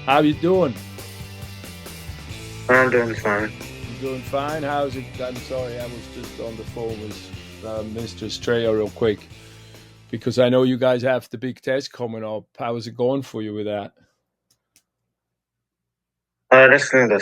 How you doing? I'm doing fine. You doing fine? How's it? I'm sorry, I was just on the phone with Mr. Straya real quick because I know you guys have the big test coming up. How is it going for you with that? I just need to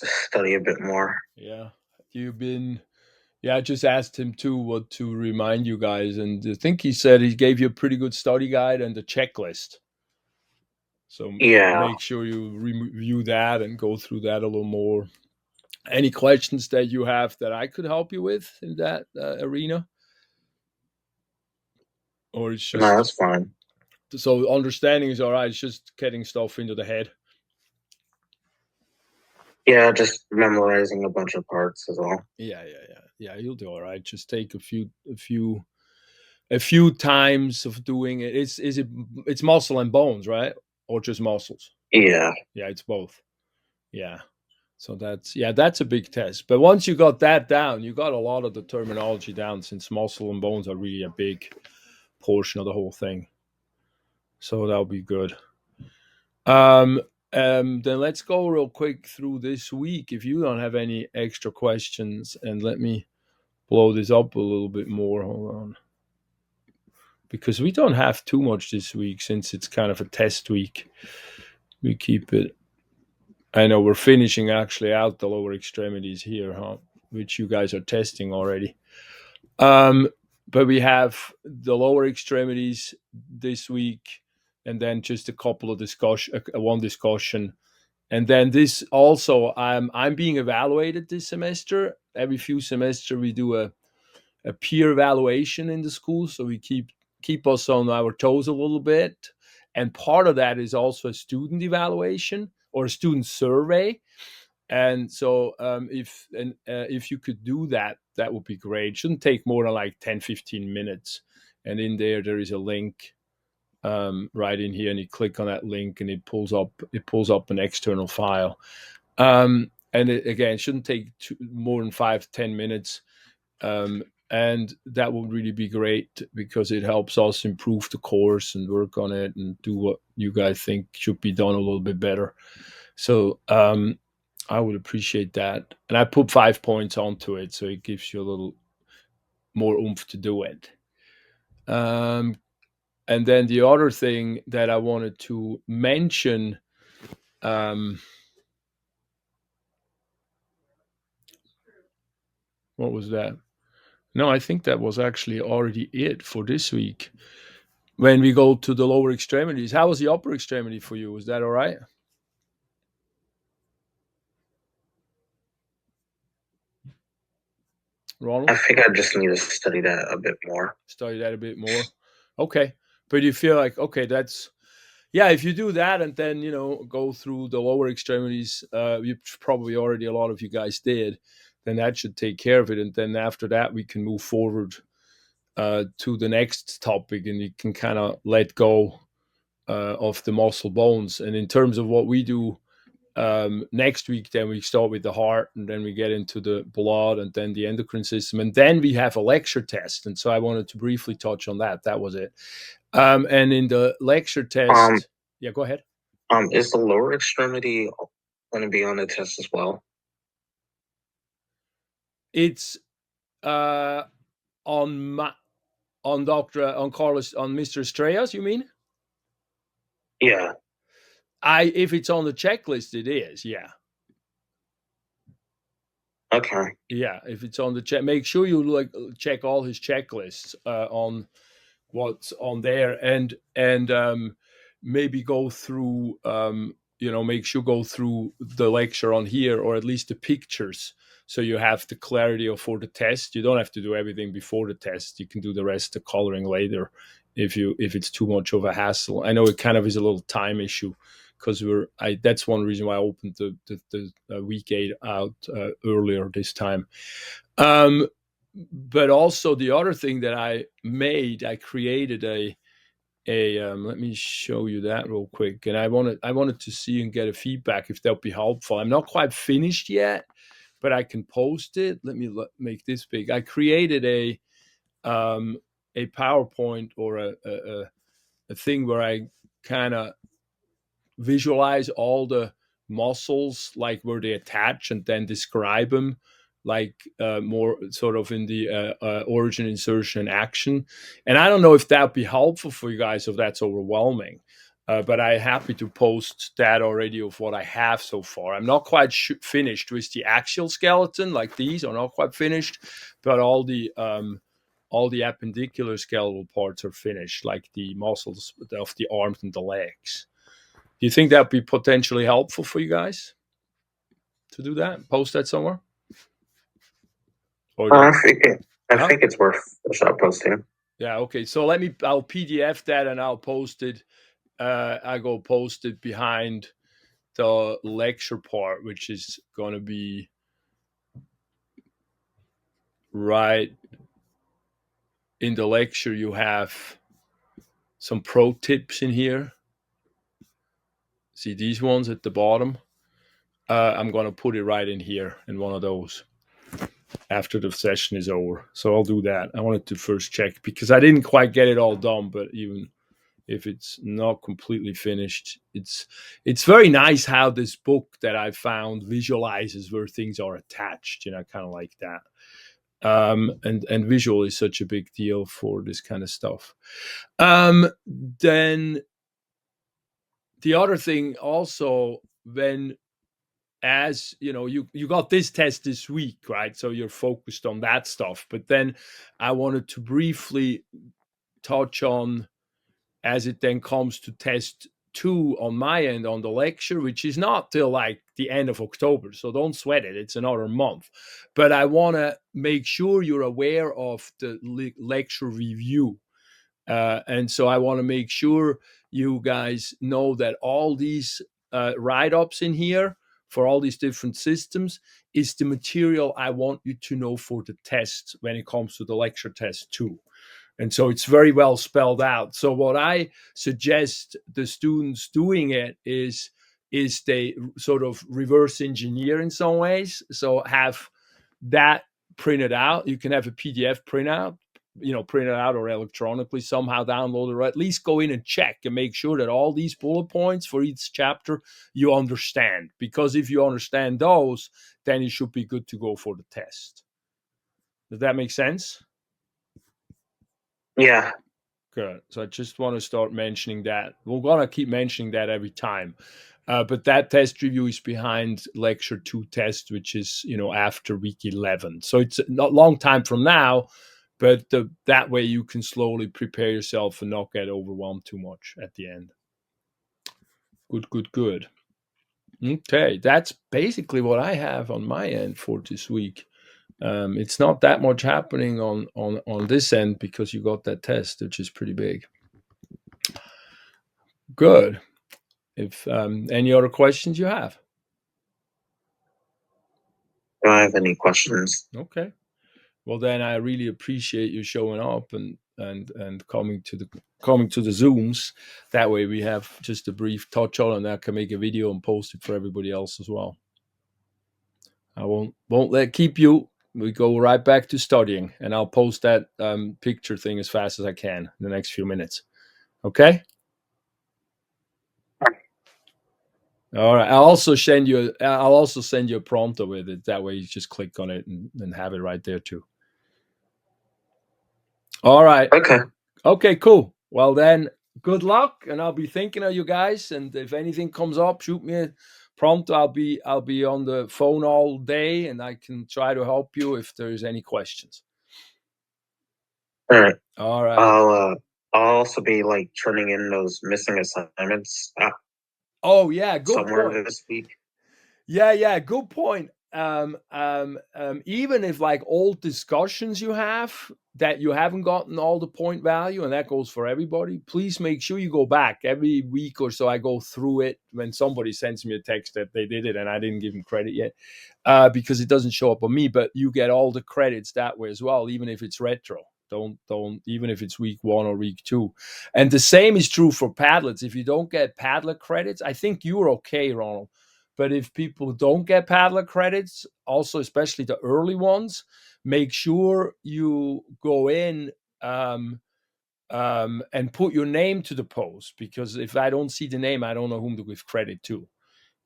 study a bit more. Yeah, you've been. Yeah, I just asked him too what to remind you guys, and I think he said he gave you a pretty good study guide and a checklist. So Yeah, make sure you review that and go through that a little more. Any questions that you have that I could help you with in that arena, or it's no, just that's fine. so understanding is all right. It's just getting stuff into the head. Yeah, just memorizing a bunch of parts as well. Yeah. You'll do all right. Just take a few times of doing it. It's muscle and bones, right? Or just muscles? Yeah, Yeah, it's both. Yeah. So that's a big test. But once you got that down, you got a lot of the terminology down since muscle and bones are really a big portion of the whole thing. So that'll be good. Um, then let's go real quick through this week. If you don't have any extra questions, and let me blow this up a little bit more. Hold on, because we don't have too much this week since it's kind of a test week. We keep it. I know we're finishing actually out the lower extremities here, huh? Which you guys are testing already. Um, but we have the lower extremities this week, and then just a couple of discussion, one discussion. And then this also, I'm being evaluated this semester. Every few semester we do a peer evaluation in the school, so we keep us on our toes a little bit. And part of that is also a student evaluation or a student survey. And so if you could do that, that would be great. It shouldn't take more than like 10-15 minutes. And in there is a link right in here, and you click on that link, and it pulls up an external file. And again, it shouldn't take more than 5 to 10 minutes. And that would really be great because it helps us improve the course and work on it and do what you guys think should be done a little bit better. So I would appreciate that. And I put 5 points onto it, so it gives you a little more oomph to do it. Um, and then the other thing that I wanted to mention, um, what was that? No, I think that was actually already it for this week. When we go to the lower extremities, how was the upper extremity for you? Was that all right, I Ronald? think I just need to study that a bit more. Study that a bit more. Okay, but you feel like okay, that's yeah. If you do that and then go through the lower extremities, you probably already a lot of you guys did. Then that should take care of it, and then after that we can move forward to the next topic, and you can kind of let go of the muscle bones. And in terms of what we do next week, then we start with the heart, and then we get into the blood, and then the endocrine system, and then we have a lecture test. And so I wanted to briefly touch on that. That was it. And in the lecture Um, test, yeah, go ahead. is the lower extremity going to be on the test as well? It's uh, on on Carlos on Mr. Estrellas. You mean? Yeah. I If it's on the checklist, it is. Yeah. Okay. Yeah, if it's on the check, make sure you check all his checklists on what's on there, and maybe go through make sure go through the lecture on here, or at least the pictures, so you have the clarity of for the test. You don't have to do everything before the test. You can do the rest, the coloring later, if it's too much of a hassle. I know it kind of is a little time issue because that's one reason why I opened the week 8 out earlier this time. um but also the other thing that I created a let me show you that real quick. And I wanted to see and get a feedback if that'll be helpful. I'm not quite finished yet, but I can post it. Let me make this big. I created um a PowerPoint, or a thing where I kind of visualize all the muscles, like where they attach, and then describe them, like more sort of in the origin, insertion, and action. And I don't know if that would be helpful for you guys, if that's overwhelming. But I'm happy to post that already of what I have so far. I'm not quite finished with the axial skeleton, like these are not quite finished, but all the appendicular skeletal parts are finished, like the muscles of the arms and the legs. Do you think that would be potentially helpful for you guys to do that? Post that somewhere? Or I think I huh? think it's worth a shot posting. Yeah, okay. So I'll PDF that and I'll post it. I go post it behind the lecture part, which is going to be right in the lecture. You have some pro tips in here. See these ones at the bottom? I'm going to put it right in here in one of those after the session is over. So I'll do that. I wanted to first check because I didn't quite get it all done, but even if it's not completely finished, it's very nice how this book that I found visualizes where things are attached. I kind of like that. And visual is such a big deal for this kind of stuff. Then the other thing also, when as you got this test this week, right? So you're focused on that stuff. But then I wanted to briefly touch on, as it then comes to test 2 on my end on the lecture, which is not till like the end of October. So don't sweat it. It's another month. But I want to make sure you're aware of the lecture review. And so I want to make sure you guys know that all these write-ups in here for all these different systems is the material I want you to know for the test when it comes to the lecture test too. And so it's very well spelled out. So what I suggest the students doing it is they sort of reverse engineer in some ways. So have that printed out. You can have a PDF printout, print it out or electronically somehow download it, or at least go in and check and make sure that all these bullet points for each chapter you understand. Because if you understand those, then you should be good to go for the test. Does that make sense? Yeah. Good. So I just want to start mentioning that. We're going to keep mentioning that every time. But that test review is behind lecture 2 test, which is, after week 11. So it's not a long time from now, but that way you can slowly prepare yourself and not get overwhelmed too much at the end. Good. Okay. That's basically what I have on my end for this week. It's not that much happening on this end because you got that test, which is pretty big. Good. If any other questions you have? Do I have any questions? Okay. Well, then I really appreciate you showing up and coming to the Zooms. That way we have just a brief touch on, and I can make a video and post it for everybody else as well. I won't let keep you. We go right back to studying, and I'll post that picture thing as fast as I can in the next few minutes. Okay. All right. I'll also send you a prompter with it. That way you just click on it and have it right there too. All right. Okay, cool. Well then, good luck, and I'll be thinking of you guys. And if anything comes up, shoot me a prompt. I'll be on the phone all day, and I can try to help you if there's any questions. All right. All right. I'll also be like turning in those missing assignments. Oh yeah, good somewhere point. this week. Yeah, good point. Even if like old discussions you have that you haven't gotten all the point value, and that goes for everybody, please make sure you go back every week or so. I go through it when somebody sends me a text that they did it and I didn't give them credit yet, because it doesn't show up on me, but you get all the credits that way as well, even if it's retro. Don't even if it's week 1 or week 2. And the same is true for Padlets. If you don't get Padlet credits, I think you're okay, Ronald. But if people don't get Padlet credits, also especially the early ones, make sure you go in and put your name to the post, because if I don't see the name, I don't know whom to give credit to.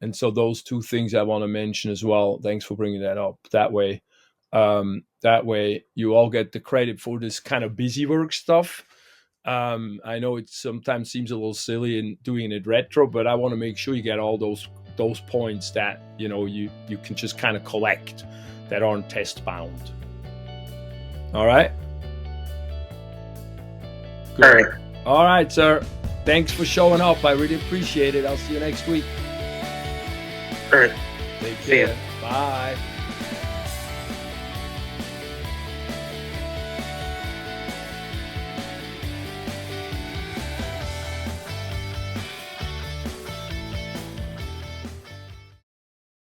And so those two things I want to mention as well. Thanks for bringing that up. That way you all get the credit for this kind of busy work stuff. I know it sometimes seems a little silly in doing it retro, but I want to make sure you get all those points that you can just kind of collect that aren't test bound. All right. Good. All right, sir. Thanks for showing up. I really appreciate it. I'll see you next week. All right. Take care. Bye.